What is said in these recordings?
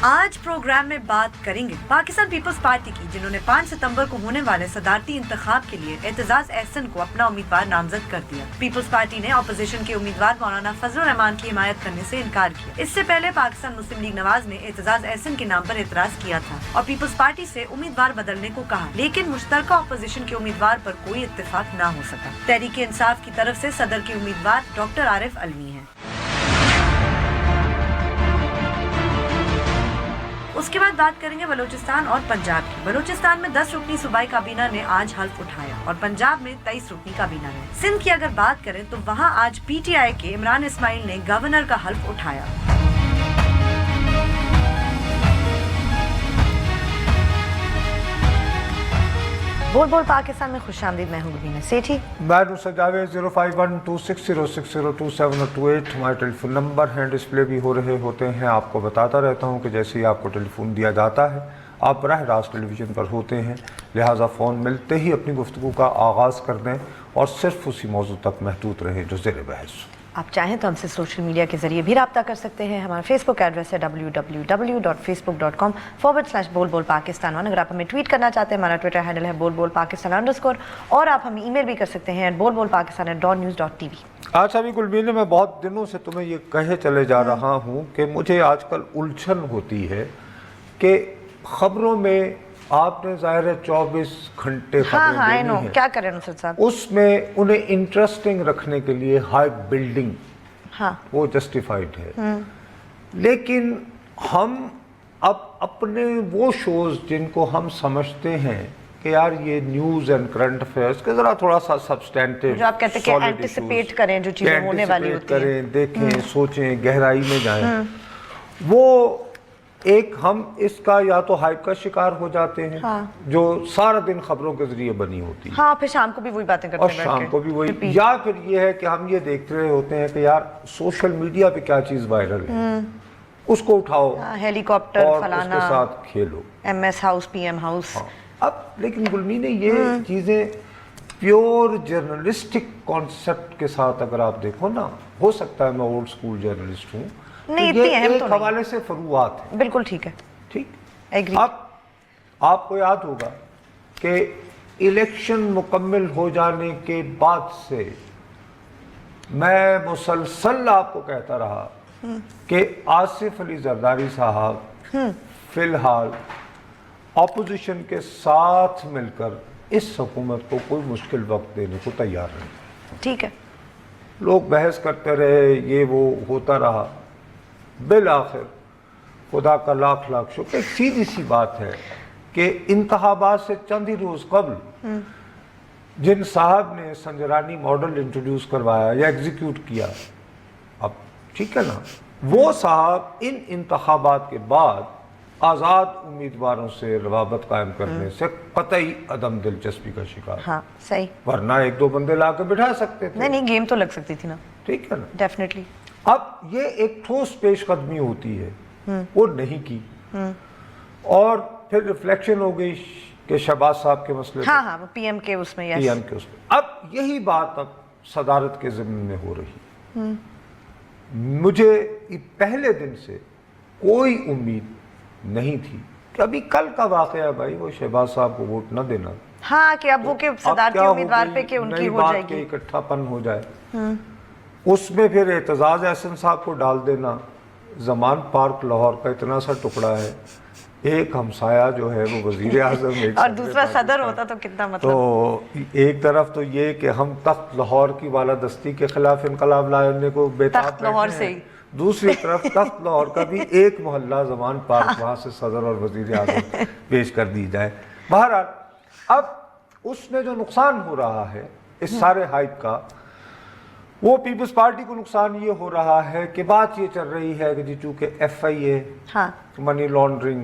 آج پروگرام میں بات کریں گے پاکستان پیپلز پارٹی کی، جنہوں نے 5 ستمبر کو ہونے والے صدارتی انتخاب کے لیے اعتزاز احسن کو اپنا امیدوار نامزد کر دیا۔ پیپلز پارٹی نے اپوزیشن کے امیدوار مولانا فضل الرحمان کی حمایت کرنے سے انکار کیا۔ اس سے پہلے پاکستان مسلم لیگ نواز نے اعتزاز احسن کے نام پر اعتراض کیا تھا اور پیپلز پارٹی سے امیدوار بدلنے کو کہا، لیکن مشترکہ اپوزیشن کے امیدوار پر کوئی اتفاق نہ ہو سکا۔ تحریک انصاف کی طرف سے صدر کے امیدوار ڈاکٹر عارف علوی ہیں۔ اس کے بعد بات کریں گے بلوچستان اور پنجاب کی۔ بلوچستان میں 10 رکنی صوبائی کابینہ نے آج حلف اٹھایا اور پنجاب میں 23 رکنی کابینہ نے۔ سندھ کی اگر بات کریں تو وہاں آج پی ٹی آئی کے عمران اسماعیل نے گورنر کا حلف اٹھایا۔ بول بول پاکستان میں خوش آمدید، میں ہوں گبینہ سیٹھی۔ میں نصرت جاوید۔ 05126060228 ہمارے ٹیلی فون نمبر ہیں، ڈسپلے بھی ہو رہے ہوتے ہیں۔ آپ کو بتاتا رہتا ہوں کہ جیسے ہی آپ کو ٹیلی فون دیا جاتا ہے آپ براہ راست ٹیلی ویژن پر ہوتے ہیں، لہٰذا فون ملتے ہی اپنی گفتگو کا آغاز کر دیں اور صرف اسی موضوع تک محدود رہیں جو زیر بحث۔ آپ چاہیں تو ہم سے سوشل میڈیا کے ذریعے بھی رابطہ کر سکتے ہیں۔ ہمارا فیس بک ایڈریس ہے www.facebook.com/بول-بول-پاکستان۔ اگر آپ ہمیں ٹویٹ کرنا چاہتے ہیں ہمارا ٹویٹر ہینڈل ہے بول-بول-پاکستان_ اور آپ ہمیں ای میل بھی کر سکتے ہیں bolbolpakistan@dawnnews.tv۔ آج ابھی گلبین، میں بہت دنوں سے تمہیں یہ کہے چلے جا رہا ہوں کہ مجھے آج کل الجھن ہوتی ہے کہ خبروں میں آپ نے ظاہر ہے 24 گھنٹے خبریں دینی ہیں، کیا کریں نصرت صاحب، اس میں انہیں انٹرسٹنگ رکھنے کے لیے ہائپ بلڈنگ وہ جسٹیفائڈ ہے، لیکن ہم اب اپنے وہ شوز جن کو ہم سمجھتے ہیں کہ یار یہ نیوز اینڈ کرنٹ افیئرس کے ذرا تھوڑا سا سبسٹینٹیو، جو آپ کہتے ہیں کہ اینٹیسپیٹ کریں جو چیزیں ہونے والی ہوتی ہیں، کریں، دیکھیں، سوچیں، گہرائی میں جائیں، وہ ایک ہم اس کا یا تو ہائپ کا شکار ہو جاتے ہیں جو سارا دن خبروں کے ذریعے بنی ہوتی ہے، پھر شام کو بھی وہی باتیں کرتے ہیں، اور شام کو بھی وہی، یا پھر یہ ہے کہ ہم یہ دیکھتے رہے ہوتے ہیں کہ یار سوشل میڈیا پہ کیا چیز وائرل ہے، اس کو اٹھاؤ، ہیلی کاپٹر اور فلانا، اس کے ساتھ کھیلو، MS ہاؤس، PM ہاؤس۔ اب لیکن گلمین یہ چیزیں پیور جرنلسٹک کانسیپٹ کے ساتھ اگر آپ دیکھو نا، ہو سکتا ہے میں اولڈ سکول جرنلسٹ ہوں، نہیں یہ ایک حوالے سے فروعات ہے، بالکل ٹھیک ہے، ٹھیک۔ ایگری۔ اب آپ کو یاد ہوگا کہ الیکشن مکمل ہو جانے کے بعد سے میں مسلسل آپ کو کہتا رہا کہ آصف علی زرداری صاحب فی الحال اپوزیشن کے ساتھ مل کر اس حکومت کو کوئی مشکل وقت دینے کو تیار نہیں، ٹھیک ہے۔ لوگ بحث کرتے رہے، یہ وہ ہوتا رہا، بالآخر خدا کا لاکھ لاکھ شکر، ایک سیدھی سی بات ہے کہ انتخابات سے چند ہی روز قبل جن صاحب نے سنجرانی ماڈل انٹروڈیوس کروایا یا ایگزیکیوٹ کیا، اب ٹھیک ہے نا، وہ صاحب ان انتخابات کے بعد آزاد امیدواروں سے روابط قائم کرنے سے قطعی عدم دلچسپی کا شکار، صحیح، ورنہ ایک دو بندے لا کے بٹھا سکتے تھے، نہیں گیم تو لگ سکتی تھی نا، ٹھیک ہے نا، ڈیفینیٹلی۔ اب یہ ایک ٹھوس پیش قدمی ہوتی ہے، وہ نہیں کی، اور پھر ریفلیکشن ہو گئی کہ شہباز صاحب کے مسئلے، وہ PM کے اس میں، PM کے اس میں، اب یہی بات اب صدارت کے ضمن میں ہو رہی، مجھے پہلے دن سے کوئی امید نہیں تھی کہ ابھی کل کا واقعہ ہے بھائی، وہ شہباز صاحب کو ووٹ نہ دینا، کہ اب وہ کہ صدارتی امیدوار پہ کہ ان کی ہو جائے گی، اکٹھا پن ہو جائے، اس میں پھر اعتزاز احسن صاحب کو ڈال دینا۔ زمان پارک لاہور کا اتنا سا ٹکڑا ہے، ایک ہمسایہ جو ہے وہ وزیر اعظم اور دوسرا صدر ہوتا تو کتنا مطلب، تو ایک طرف تو یہ کہ ہم تخت لاہور کی بالادستی کے خلاف انقلاب لانے کو بےتاب بیٹھے ہیں، دوسری طرف تخت لاہور کا بھی ایک محلہ زمان پارک، وہاں سے صدر اور وزیر اعظم پیش کر دی جائے۔ بہرحال اب اس میں جو نقصان ہو رہا ہے اس سارے ہائپ کا، وہ پیپلز پارٹی کو نقصان یہ ہو رہا ہے کہ بات یہ چل رہی ہے کہ جی چونکہ FIA، منی لانڈرنگ،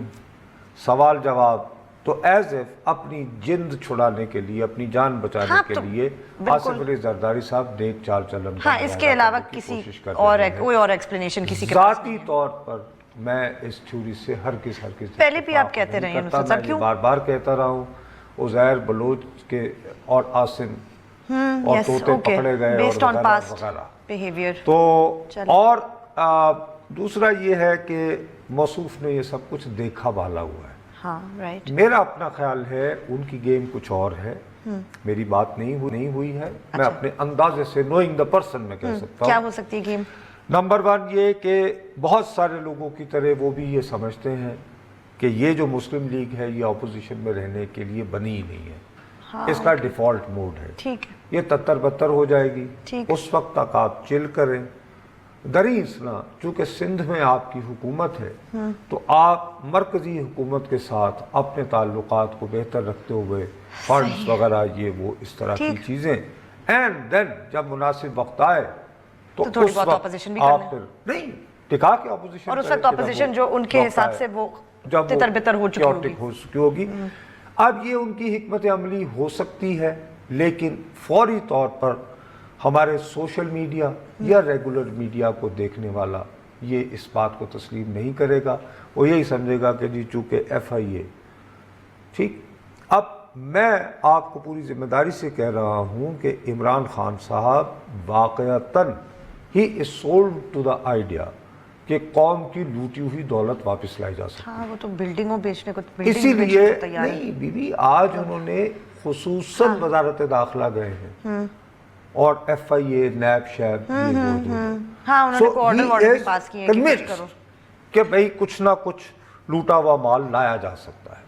سوال جواب، تو ایز ایف اپنی جند چھڑانے کے لیے، اپنی جان بچانے کے لیے آصف علی زرداری صاحب نیک چال چلن اس کے علاوہ کسی اور کوئی اور ایکسپلینیشن کسی کے ذاتی طور پر میں اس تھیوری سے ہرگز پہلے بھی آپ کہتے رہے ہیں، بار بار کہتا رہا ہوں، عزیر بلوچ کے اور عاصم اور طوطے پکڑے گئے اور وغیرہ وغیرہ، تو اور دوسرا یہ ہے کہ موصوف نے یہ سب کچھ دیکھا بالا ہوا ہے. ہاں رائٹ. میرا اپنا خیال ہے ان کی گیم کچھ اور ہے, میری بات نہیں ہوئی ہے. میں اپنے اندازے سے نوئنگ دا پرسن میں کہہ سکتا ہوں. کیا ہو سکتی ہے گیم؟ نمبر 1 یہ کہ بہت سارے لوگوں کی طرح وہ بھی یہ سمجھتے ہیں کہ یہ جو مسلم لیگ ہے یہ اپوزیشن میں رہنے کے لیے بنی ہی نہیں ہے. اس کا ڈیفالٹ موڈ ہے. ٹھیک ہے. یہ تتر بتر ہو جائے گی. اس وقت تک آپ چل کریں. دریس نہ چونکہ سندھ میں آپ کی حکومت ہے تو آپ مرکزی حکومت کے ساتھ اپنے تعلقات کو بہتر رکھتے ہوئے فنڈز وغیرہ یہ وہ اس طرح کی چیزیں, اینڈ دین جب مناسب وقت آئے تو تھوڑی بہت اپوزیشن بھی کرنا ہے. نہیں ٹکا کے اپوزیشن, اور اس وقت اپوزیشن جو ان کے حساب سے وہ تتر بتر ہو چکی ہوگی. اب یہ ان کی حکمت عملی ہو سکتی ہے, لیکن فوری طور پر ہمارے سوشل میڈیا یا ریگولر میڈیا کو دیکھنے والا یہ اس بات کو تسلیم نہیں کرے گا. وہ یہی سمجھے گا کہ جی چونکہ FIA ٹھیک. اب میں آپ کو پوری ذمہ داری سے کہہ رہا ہوں کہ عمران خان صاحب واقعتاً ہی is sold to the idea کہ قوم کی لوٹی ہوئی دولت واپس لائی جا سکتی. ہاں وہ تو بلڈنگوں بیچنے کو, اسی لیے نہیں بیوی آج انہوں نے خصوصاً وزارت داخلہ گئے ہیں اور FIA نیب شیب کہ بھئی کچھ نہ کچھ لوٹا ہوا مال لایا جا سکتا ہے,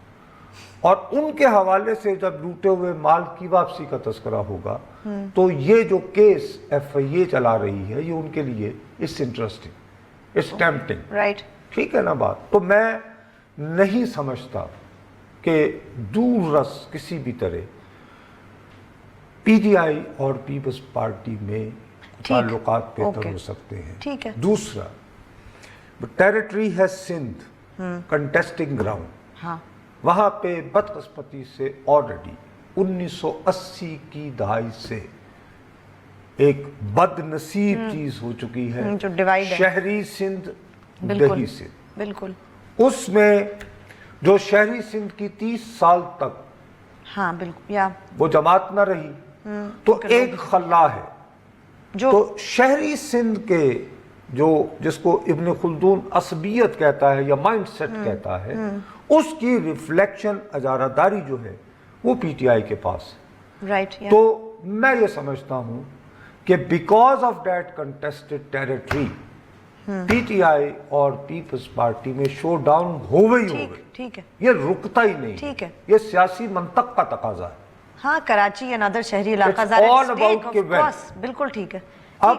اور ان کے حوالے سے جب لوٹے ہوئے مال کی واپسی کا تذکرہ ہوگا تو یہ جو کیس FIA چلا رہی ہے یہ ان کے لیے اس انٹرسٹنگ, اس ٹیمپٹنگ. رائٹ. ٹھیک ہے نا بات. تو میں نہیں سمجھتا کہ دور رس کسی بھی طرح PTI اور پیپلز پارٹی میں تعلقات بہتر ہو سکتے ہیں. ٹھیک ہے. دوسرا, ٹیریٹری ہے سندھ, کنٹیسٹنگ گراؤنڈ. وہاں پہ بدقسمتی سے آلریڈی 1980 کی دہائی سے ایک بد نصیب چیز ہو چکی ہے, شہری سندھ دیہی سندھ. بالکل. اس میں جو شہری سندھ کی 30 سال تک ہاں بالکل وہ جماعت نہ رہی تو ایک خلا ہے تو شہری سندھ کے جو جس کو ابن خلدون عصبیت کہتا ہے یا مائنڈ سیٹ کہتا ہے, اس کی ریفلیکشن اجارہ داری جو ہے وہ PTI کے پاس ہے. تو میں یہ سمجھتا ہوں کہ because of that contested territory PTI اور پیپلز پارٹی میں شو ڈاؤن ہوئے یہ رکتا ہی نہیں. یہ سیاسی منطق کا تقاضا ہے. ہاں کراچی انادر شہری علاقہ بالکل ٹھیک ہے. اب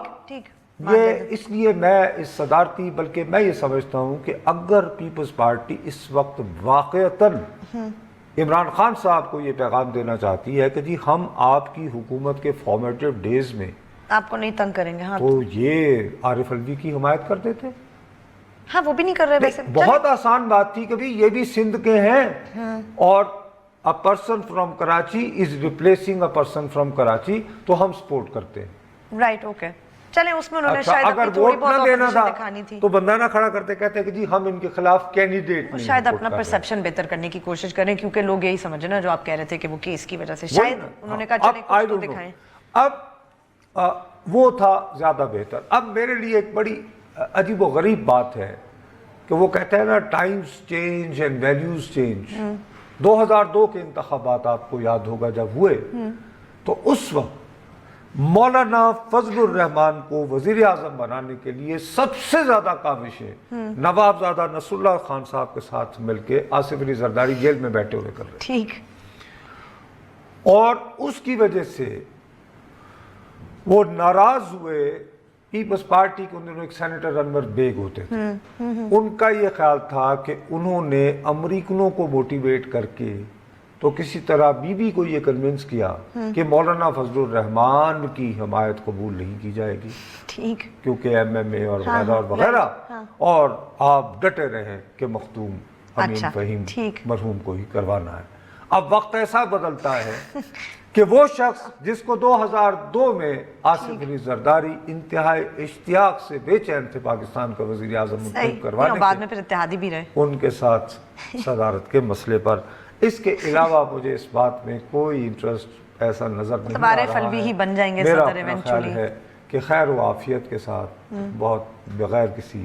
یہ اس لیے میں اس صدارتی بلکہ میں یہ سمجھتا ہوں کہ اگر پیپلز پارٹی اس وقت واقعتاً عمران خان صاحب کو یہ پیغام دینا چاہتی ہے کہ جی ہم آپ کی حکومت کے فارمیٹیو ڈیز میں آپ کو نہیں تنگ کریں گے, تو یہ عارف الوی کی حمایت کر دیتے. ہاں وہ بھی نہیں کر رہے. ویسے بہت آسان بات تھی کہ یہ بھی سندھ کے ہیں اور a person from Karachi is replacing a person from Karachi, تو ہم سپورٹ کرتے ہیں. رائٹ. اوکے چلیں اس میں انہوں نے شاید اپنی تھوڑی بہت اپوزیشن دکھانی تھی تو بندہ نہ کھڑا کرتے کہتے کہ جی ہم ان کے خلاف کینڈیڈیٹ نہیں, شاید اپنا پرسپشن بہتر کرنے کی کوشش کریں کیونکہ لوگ یہی سمجھے نا جو آپ کہہ رہے تھے کہ وہ کیس کی وجہ سے شاید انہوں نے کہا چلیں کچھ تو دکھائیں. اب وہ تھا زیادہ بہتر. اب میرے لیے ایک بڑی عجیب و غریب بات ہے کہ وہ کہتے ہیں نا Times change and values change. 2002 کے انتخابات آپ کو یاد ہوگا جب ہوئے تو اس وقت مولانا فضل الرحمان کو وزیر اعظم بنانے کے لیے سب سے زیادہ کاوشیں نواب زادہ نصر اللہ خان صاحب کے ساتھ مل کے آصف علی زرداری جیل میں بیٹھے ہوئے کر رہے. ٹھیک. اور اس کی وجہ سے وہ ناراض ہوئے. پیپلز پارٹی کے اندر ایک سینیٹر انور بیگ ہوتے تھے, ان کا یہ خیال تھا کہ انہوں نے امریکنوں کو موٹیویٹ کر کے تو کسی طرح بی بی کو یہ کنونس کیا کہ مولانا فضل الرحمان کی حمایت قبول نہیں کی جائے گی. ٹھیک. کیونکہ MMA اور وغیرہ اور آپ ڈٹے رہے کہ مختوم امین فہیم مرحوم کو ہی کروانا ہے. اب وقت ایسا بدلتا ہے کہ وہ شخص جس کو 2002 میں آصف علی زرداری انتہائی اشتیاق سے بے چین تھے پاکستان کا وزیر اعظم منتخب کروانے بعد میں پھر اتحادی بھی رہے, ان کے ساتھ صدارت کے مسئلے پر. اس کے علاوہ مجھے اس بات میں کوئی انٹرسٹ ایسا نظر نہیں آ رہا ہے. بن جائیں گے میرا اپنا خیال ہے کہ خیر و عافیت کے ساتھ بہت بغیر کسی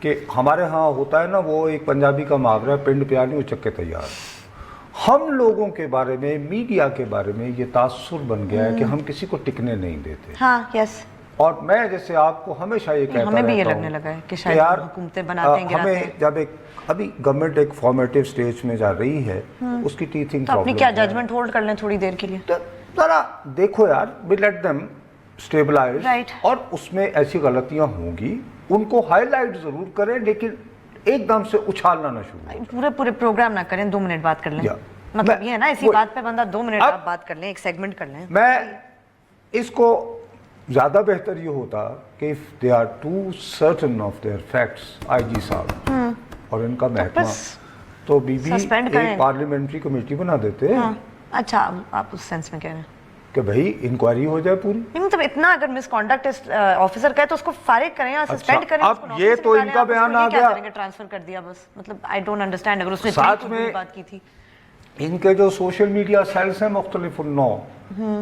کہ ہمارے ہاں ہوتا ہے نا وہ ایک پنجابی کا محاورہ ہے، پنڈ پیانی ہو چکے تیار. ہم لوگوں کے بارے میں، میڈیا کے بارے میں یہ تاثر بن گیا ہے کہ ہم کسی کو ٹکنے نہیں دیتے. ہاں یس. اور میں جیسے آپ کو ہمیشہ یہ کہتا ہمیں بھی یہ رہتا لگنے ہوں لگا ہے کہ کہ شاید یار حکومتیں بناتے ہیں گراتے ہیں. ہمیں جب ابھی گورنمنٹ ایک فارمیٹیو سٹیج میں جا رہی ہے، اس کی ٹیچنگ تو اپنی کیا ججمنٹ ہولڈ کر لیں تھوڑی دیر کے لیے. ذرا دیکھو یار، we let them stabilise. Right. اور اس میں ایسی غلطیاں ہوں گی ان کو ہائی لائٹ ضرور کریں، لیکن ایک دم سے اچھالنا نہ شروع. پورے پروگرام نہ کریں، 2 منٹ بات کر لیں. مطلب یہ ہے نا اسی بات پہ بندہ 2 منٹ آپ بات کر لیں، ایک سیگمنٹ کر لیں. میں اس کو زیادہ بہتر یہ ہوتا کہ if they are too certain of their facts، آئی جی صاحب اور ان کا محکمہ تو بی بی ایک پارلیمنٹری کمیٹی بنا دیتے ہیں. اچھا آپ اس سینس میں کہہ رہے ہیں کہ بھائی انکوائری ہو جائے پوری. مطلب اتنا اگر مس کانڈکٹ آفیسر کا ہے تو اس کو فارغ کریں یا سسپینڈ کریں. اب یہ تو ان کا بیان آ گیا، ٹرانسفر کر دیا بس. مطلب آئی ڈونٹ انڈرسٹینڈ. اگر اس نے ساتھ میں بات کی تھی ان کے جو سوشل میڈیا سیلز ہیں مختلف النوع،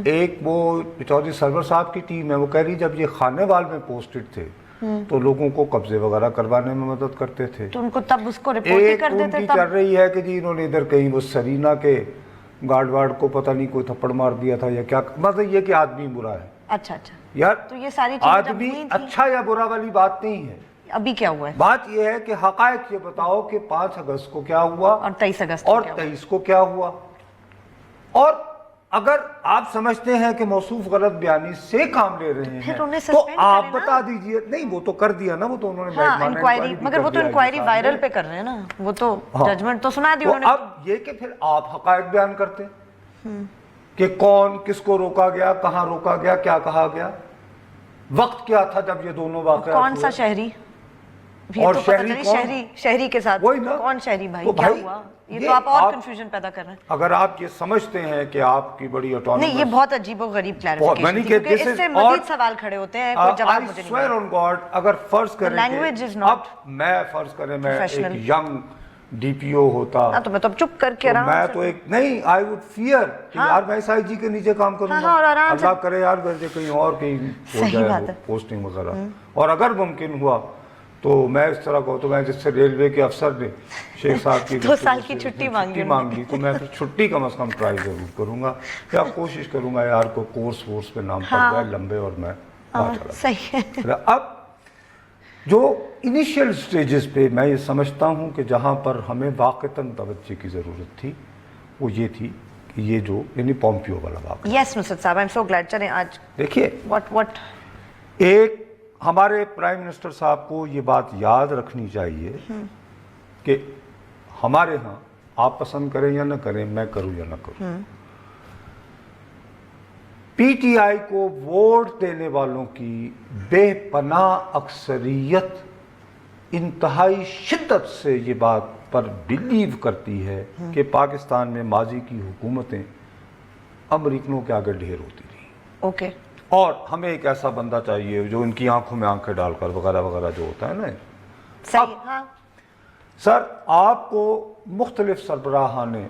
ایک وہ چودھری سرور صاحب کی ٹیم ہے، وہ کہہ رہی جب یہ خانے وال میں پوسٹڈ تھے تو لوگوں کو قبضے وغیرہ کروانے میں مدد کرتے تھے، تو ان کو تب اس کو رپورٹ ہی کر دیتے. ایک ان کی چل رہی ہے کہ جی انہوں نے ادھر کہیں وہ سرینا کے گارڈ وارڈ کو پتہ نہیں کوئی تھپڑ مار دیا تھا یا کیا. مطلب یہ کہ آدمی برا ہے. اچھا اچھا یار تو یہ ساری چیزیں آدمی اچھا یا برا والی بات نہیں ہے. ابھی کیا ہوا ہے؟ بات یہ ہے کہ حقائق یہ بتاؤ کہ 5 اگست کو کیا ہوا اور 23 اگست اور 23 کو کیا ہوا. اور اگر آپ سمجھتے ہیں کہ موصوف غلط بیانی سے کام لے رہے ہیں تو آپ بتا دیجئے. نہیں وہ تو کر دیا نا، وہ تو انہوں نے انکوائری، مگر وہ تو انکوائری وائرل پہ کر رہے ہیں نا، وہ تو ججمنٹ تو سنا دی انہوں نے. اب یہ کہ پھر آپ حقائق بیان کرتے کہ کون کس کو روکا گیا، کہاں روکا گیا، کیا کہا گیا، وقت کیا تھا جب یہ دونوں واقعات کون سا شہری اور شہری کے ساتھ کون شہری بھائی کیا ہوا. یہ تو آپ اور کنفیوژن پیدا کر رہے ہیں. اگر آپ یہ سمجھتے ہیں کہ آپ کی بڑی اٹانومس، نہیں یہ بہت عجیب و غریب کلیریفیکیشن ہے کیونکہ اس سے مزید سوال کھڑے ہوتے ہیں. کوئی جواب مجھے نہیں swear on God، اگر فرض کریں language is not اب میں فرض کریں میں ایک ینگ ڈی پی او ہوتا تو میں تو چپ کر کے رہا میں تو ایک نہیں آئی وڈ فیئر کہ یار میں اس آئی جی کے نیچے کام کروں گا، اللہ کرے یار مجھے کہیں اور کہیں ہو جائے پوسٹنگ وغیرہ. اور اگر ممکن ہوا تو میں اس طرح کہوں تو میں جس سے ریلوے کے افسر نے شیخ صاحب کی 2 سال کی چھٹی مانگی تو میں پھر چھٹی کم از کم ٹرائی ضرور کروں گا یا کوشش کروں گا یار کو کورس وورس پہ نام پڑ جائے لمبے اور میں صحیح ہے. اب جو انیشیل سٹیجز پہ میں یہ سمجھتا ہوں کہ جہاں پر ہمیں واقعتاً توجہ کی ضرورت تھی وہ یہ تھی کہ یہ جو یعنی پومپیو والا واقعہ. یس نصرت صاحب، آئی ایم سو گلیڈ. چلیں آج دیکھیے واٹ ایک ہمارے پرائم منسٹر صاحب کو یہ بات یاد رکھنی چاہیے کہ ہمارے ہاں آپ پسند کریں یا نہ کریں، میں کروں یا نہ کروں، پی ٹی آئی کو ووٹ دینے والوں کی بے پناہ اکثریت انتہائی شدت سے یہ بات پر بلیو کرتی ہے کہ پاکستان میں ماضی کی حکومتیں امریکنوں کے آگے ڈھیر ہوتی رہی. اوکے. اور ہمیں ایک ایسا بندہ چاہیے جو ان کی آنکھوں میں آنکھیں ڈال کر وغیرہ وغیرہ جو ہوتا ہے نا. صحیح. ہاں سر آپ کو مختلف سربراہان نے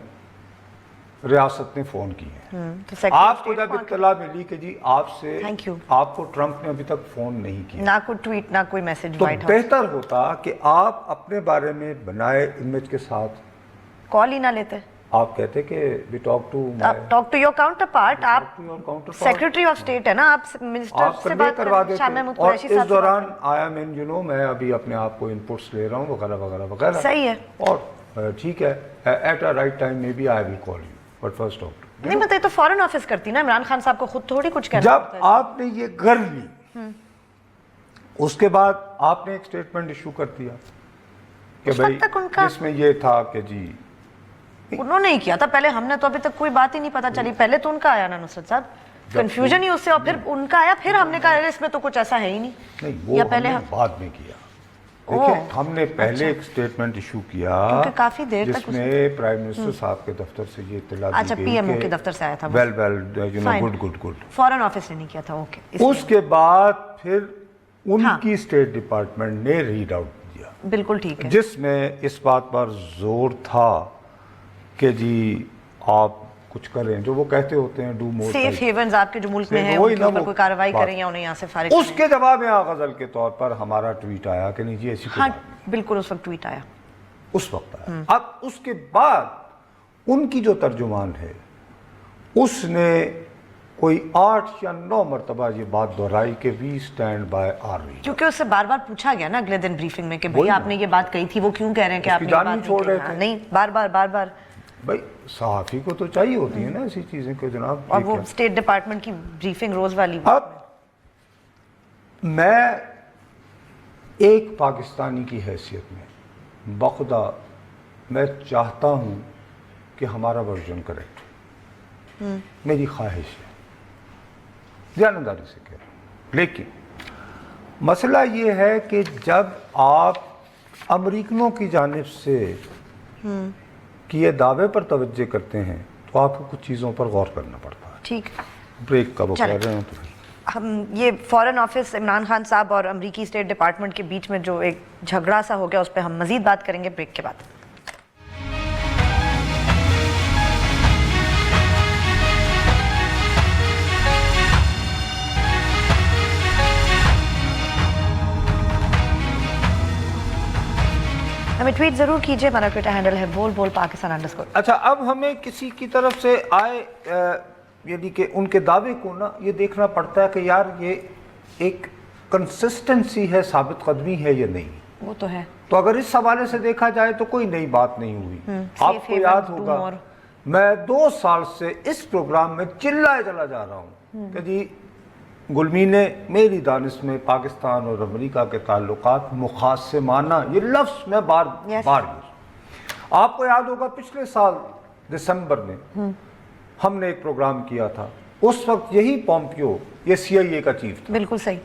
ریاست نے فون کی ہیں، آپ کو جب اطلاع ملی کہ جی آپ سے آپ کو ٹرمپ نے ابھی تک فون نہیں کیا، نہ کوئی ٹویٹ نہ کوئی میسج، تو بہتر ہوتا کہ آپ اپنے بارے میں بنائے امیج کے ساتھ کال ہی نہ لیتے. آپ کہتے کہ we talk to your counterpart. آپ سیکریٹری آف اسٹیٹ ہے نا، آپ منسٹر سے بات کروا دیتے. اور اس دوران آیا میں ابھی اپنے آپ کو انپٹس لے رہا ہوں وغیرہ وغیرہ وغیرہ. صحیح ہے. اور ٹھیک ہے ایٹ اے رائٹ ٹائم میں بھی I will call you but first doctor. نہیں بتائیے تو فورن آفس کرتی نا، عمران خان صاحب کو خود تھوڑی کچھ کہنا. جب آپ نے یہ کر لی اس کے بعد آپ نے ایک اسٹیٹمنٹ ایشو کر دیا کہ بھائی جس میں یہ تھا کہ جی انہوں نے ہی کیا تھا. پہلے ہم نے تو ابھی تک کوئی بات ہی نہیں پتا چلی. پہلے تو ان کا آیا نا نصرت صاحب، کنفیوژن ہی اس سے، اور پھر ان کا آیا، پھر ہم نے کہا اس میں تو کچھ ایسا ہے ہی نہیں. وہ ہم نے بعد میں کیا. دیکھیں ہم نے پہلے ایک اسٹیٹمنٹ ایشو کیا کافی دیر تک، جس میں پرائم منسٹر صاحب کے دفتر سے یہ اطلاع دی گئی. پی ایم او کے دفتر سے آیا تھا. گڈ. فورن آفس نے نہیں کیا تھا. اوکے. اس کے بعد پھر ان کی اسٹیٹ ڈپارٹمنٹ نے ریڈ آؤٹ دیا، بالکل ٹھیک ہے، جس میں اس بات پر زور تھا کہ جی آپ کچھ کریں جو وہ کہتے ہوتے ہیں ڈو مور سیف ہیونز آپ کے جو ملک میں ہیں ان کے اوپر کوئی کارروائی کریں یا انہیں یہاں سے فارغ کریں. اس کے جواب میں غزل کے طور پر ہمارا ٹویٹ آیا کہ نہیں جی ایسی کوئی بات نہیں. بالکل اس وقت ٹویٹ آیا, اس وقت آیا. اب اس کے بعد ان کی جو ترجمان ہے اس نے کوئی 8 یا 9 مرتبہ یہ بات دہرائی کہ we stand by our region. کیونکہ اس سے بار بار پوچھا گیا نا اگلے دن بریفنگ میں کہ بھئی آپ نے یہ بات کہی تھی, وہ کیوں کہہ رہے ہیں کہ آپ نے یہ بات نہیں چھوڑ رہے کہی. نہیں, بار بار بھائی صحافی کو تو چاہیے ہوتی ہے نا ایسی چیزیں کہ جناب. اور وہ اسٹیٹ ڈپارٹمنٹ کی بریفنگ روز والی. اب میں ایک پاکستانی کی حیثیت میں بخدا میں چاہتا ہوں کہ ہمارا ورژن کریکٹ ہو, میری خواہش ہے, دیانتداری سے کہہ رہا ہوں. لیکن مسئلہ یہ ہے کہ جب آپ امریکنوں کی جانب سے یہ دعوے پر توجہ کرتے ہیں تو آپ کو کچھ چیزوں پر غور کرنا پڑتا ہے. ٹھیک, بریک کا وہ کہہ رہے ہیں تو ہم یہ فارن آفس عمران خان صاحب اور امریکی اسٹیٹ ڈپارٹمنٹ کے بیچ میں جو ایک جھگڑا سا ہو گیا اس پہ ہم مزید بات کریں گے بریک کے بعد. ہمیں ٹویٹ ضرور کیجئے, ہمارا ٹویٹر ہینڈل ہے بول پاکستان_. اچھا, اب ہمیں کسی کی طرف سے آئے یعنی کہ ان کے دعوے کو نا یہ دیکھنا پڑتا ہے کہ یار یہ ایک کنسسٹنسی ہے, ثابت قدمی ہے یا نہیں. وہ تو ہے. تو اگر اس حوالے سے دیکھا جائے تو کوئی نئی بات نہیں ہوئی. آپ کو یاد ہوگا میں 2 سال سے اس پروگرام میں چلائے چلا جا رہا ہوں کہ جی گلمی نے میری دانش میں پاکستان اور امریکہ کے تعلقات مخاصمانہ, یہ لفظ میں بار آپ کو یاد ہوگا پچھلے سال دسمبر میں ہم نے ایک پروگرام کیا تھا. اس وقت یہی پومپیو یہ CIA کا چیف تھا. بالکل صحیح.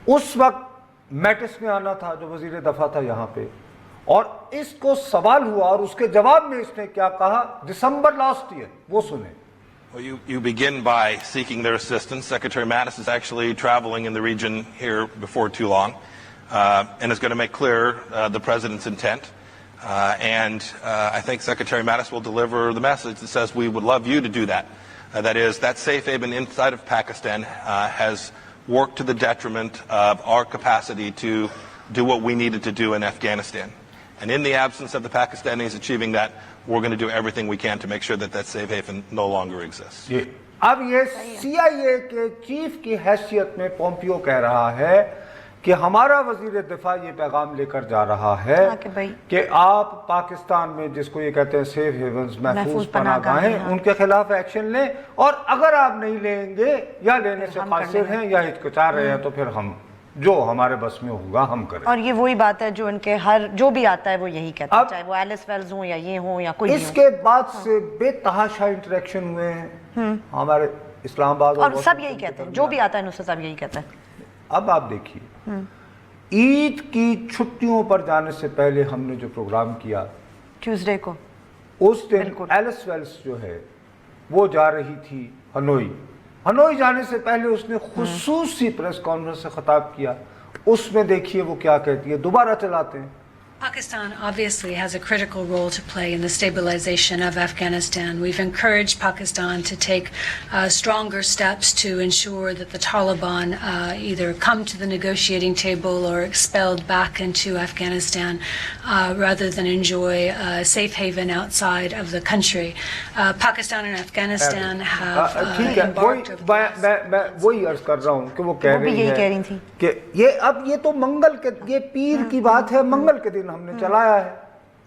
اس وقت میٹس میں آنا تھا جو وزیر دفاع تھا یہاں پہ, اور اس کو سوال ہوا اور اس کے جواب میں اس نے کیا کہا دسمبر لاسٹ ایئر, وہ سنیں. Well, you begin by seeking their assistance. Secretary Mattis is actually traveling in the region here before too long and is going to make clear the President's intent. And I think Secretary Mattis will deliver the message that says we would love you to do that. That is, that safe haven inside of Pakistan has worked to the detriment of our capacity to do what we needed to do in Afghanistan. And in the absence of the Pakistanis achieving that, we're going to do everything we can to make sure that that safe haven no longer exists. اب یہ CIA کے chief کی حیثیت میں Pompeo کہہ رہا ہے کہ ہمارا وزیر دفاع یہ پیغام لے کر جا رہا ہے کہ آپ پاکستان میں جس کو یہ کہتے ہیں سیف ہیونز, محفوظ پناہ گاہیں, ان کے خلاف ایکشن لیں, اور اگر آپ نہیں لیں گے یا لینے سے قاصر ہیں یا ہچکچا رہے ہیں تو پھر ہم جو ہمارے بس میں ہوگا ہم کریں. اور یہ وہی بات ہے جو ان کے ہر جو بھی آتا ہے وہ یہی کہتا ہے, چاہے وہ ایلس ویلز ہوں یا یہ ہوں یا کوئی. اس کے بعد سے بے تحاشا انٹریکشن ہوئے ہیں ہمارے اسلام آباد, اور سب یہی کہتے ہیں, جو بھی آتا ہے نصرت صاحب یہی کہتا ہے. اب آپ دیکھیے عید کی چھٹیوں پر جانے سے پہلے ہم نے جو پروگرام کیا ٹیوزڈے کو, اس دن ایلس ویلز جو ہے وہ جا رہی تھی ہنوئی. ہنوئی جانے سے پہلے اس نے خصوصی پریس کانفرنس سے خطاب کیا, اس میں دیکھیے وہ کیا کہتی ہے, دوبارہ چلاتے ہیں. Pakistan obviously has a critical role to play in the stabilization of Afghanistan. We've encouraged Pakistan to take stronger steps to ensure that the Taliban either come to the negotiating table or expelled back into Afghanistan rather than enjoy a safe haven outside of the country. Pakistan and Afghanistan have embarked over the past. میں وہی عرض کر رہا ہوں کہ وہ کہہ رہی ہیں کہ یہ اب یہ تو منگل کے, یہ پیر کی بات ہے, منگل کے دن ہم نے چلایا ہے,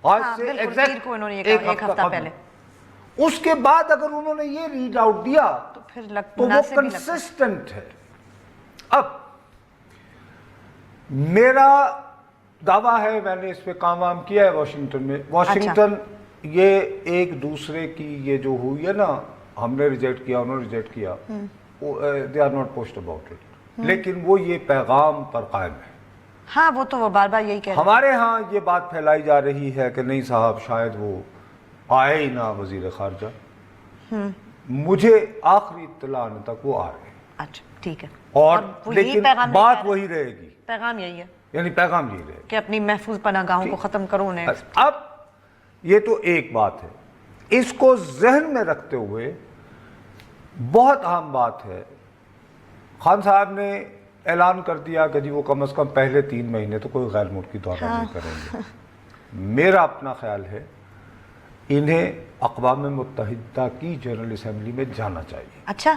آج سے ایگزیکٹ ایک ہفتہ پہلے. اس کے بعد اگر انہوں نے یہ ریڈ آؤٹ دیا تو وہ کنسسٹنٹ ہے. اب میرا دعویٰ ہے, میں نے اس پہ کام کیا ہے واشنگٹن میں. واشنگٹن یہ ایک دوسرے کی یہ جو ہوئی ہے نا, ہم نے ریجیکٹ کیا, انہوں نے ریجیکٹ کیا, they are not pushed about it. لیکن وہ یہ پیغام پر قائم ہے. ہاں وہ تو وہ بار بار یہی کہہ رہے ہیں. ہمارے ہاں یہ بات پھیلائی جا رہی ہے کہ نہیں صاحب شاید وہ آئے ہی نہ وزیر خارجہ. مجھے آخری اطلاع آنے تک وہ آ رہے ہیں. اچھا ٹھیک ہے, اور لیکن بات وہی رہے گی, پیغام یہی ہے, یعنی پیغام یہی رہے کہ اپنی محفوظ پناہ گاہوں کو ختم کرو. اب یہ تو ایک بات ہے. اس کو ذہن میں رکھتے ہوئے بہت اہم بات ہے، خان صاحب نے اعلان کر دیا کہ جی وہ کم از کم پہلے 3 مہینے تو کوئی غیر ملکی دورہ نہیں کریں گے. میرا اپنا خیال ہے انہیں اقوام متحدہ کی جنرل اسمبلی میں جانا چاہیے. اچھا،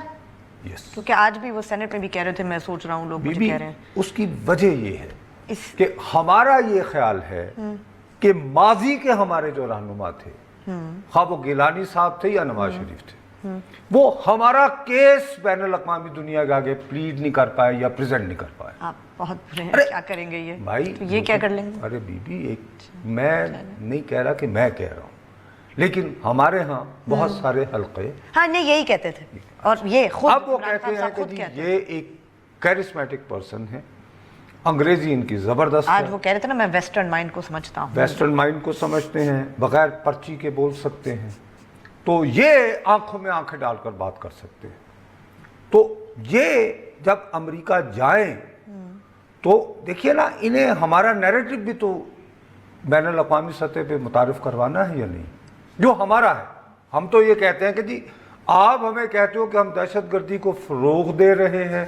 یس، کیونکہ آج بھی وہ سینٹ میں بھی کہہ رہے تھے، میں سوچ رہا ہوں لوگ مجھے کہہ رہے ہیں. اس کی وجہ یہ ہے کہ ہمارا یہ خیال ہے کہ ماضی کے ہمارے جو رہنما تھے، خواہ وہ گیلانی صاحب تھے یا نواز شریف تھے، وہ ہمارا کیس بین الاقوامی دنیا کے آگے پلیڈ نہیں کر پائے یا پریزنٹ نہیں کر پائے. آپ بہت برے ہیں، کیا کریں گے یہ بھائی؟ یہ کیا کر لیں گے؟ ارے بی بی، میں نہیں کہہ رہا کہ میں کہہ رہا ہوں، لیکن ہمارے ہاں بہت سارے حلقے ہاں نہیں یہی کہتے تھے، اور یہ خود اب وہ کہتے ہیں کہ جی یہ ایک کیرسمیٹک پرسن ہے، انگریزی ان کی زبردست آج ہے، وہ کہہ رہے تھے نا میں ویسٹرن مائنڈ کو سمجھتا ہوں. ویسٹرن مائنڈ کو سمجھتے ہیں، بغیر پرچی کے بول سکتے ہیں، تو یہ آنکھوں میں آنکھیں ڈال کر بات کر سکتے ہیں. تو یہ جب امریکہ جائیں تو دیکھیے نا، انہیں ہمارا نیریٹو بھی تو بین الاقوامی سطح پہ متعارف کروانا ہے یا نہیں، جو ہمارا ہے. ہم تو یہ کہتے ہیں کہ جی آپ ہمیں کہتے ہو کہ ہم دہشت گردی کو فروغ دے رہے ہیں،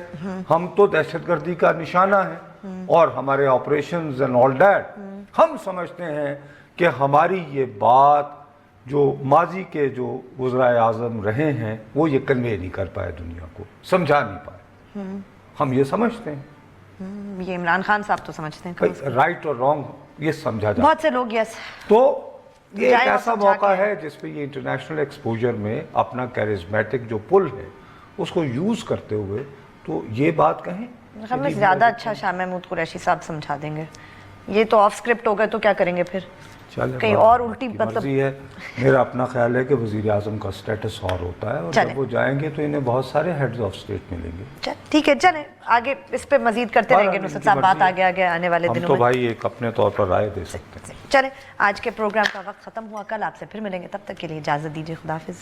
ہم تو دہشت گردی کا نشانہ ہیں، اور ہمارے آپریشنز اینڈ آل دیٹ، ہم سمجھتے ہیں کہ ہماری یہ بات جو ماضی کے جو وزرائے اعظم رہے ہیں وہ یہ کنوے نہیں کر پائے، دنیا کو سمجھا نہیں پائے. ہم یہ سمجھتے ہیں، یہ عمران خان صاحب تو سمجھتے ہیں، رائٹ اور رانگ یہ سمجھا جاتا ہے. بہت سے لوگ یس. تو یہ ایک جائے اور ایسا سمجھا موقع کے. ہے جس پہ یہ انٹرنیشنل ایکسپوجر میں اپنا کیرزمیٹک جو پل ہے اس کو یوز کرتے ہوئے تو یہ بات کہیں. ہمیں زیادہ اچھا شاہ محمود قریشی صاحب سمجھا دیں گے، یہ تو آف اسکرپٹ ہو گئے تو کیا کریں گے پھر، کہیں اور الٹی مطلب. مرضی ہے. میرا اپنا خیال ہے کہ وزیر اعظم کا سٹیٹس اور ہوتا ہے، اور جب وہ جائیں گے تو انہیں بہت سارے ہیڈز آف اسٹیٹ ملیں گے. ٹھیک ہے، چلیں آگے اس پہ مزید کرتے رہیں گے نصرت صاحب، بات آگے آگے آنے والے ہم دنوں تو میں. بھائی ایک اپنے طور پر رائے دے سکتے ہیں. چلیں آج کے پروگرام کا وقت ختم ہوا، کل آپ سے پھر ملیں گے، تب تک کے لیے اجازت دیجیے، خدا حافظ.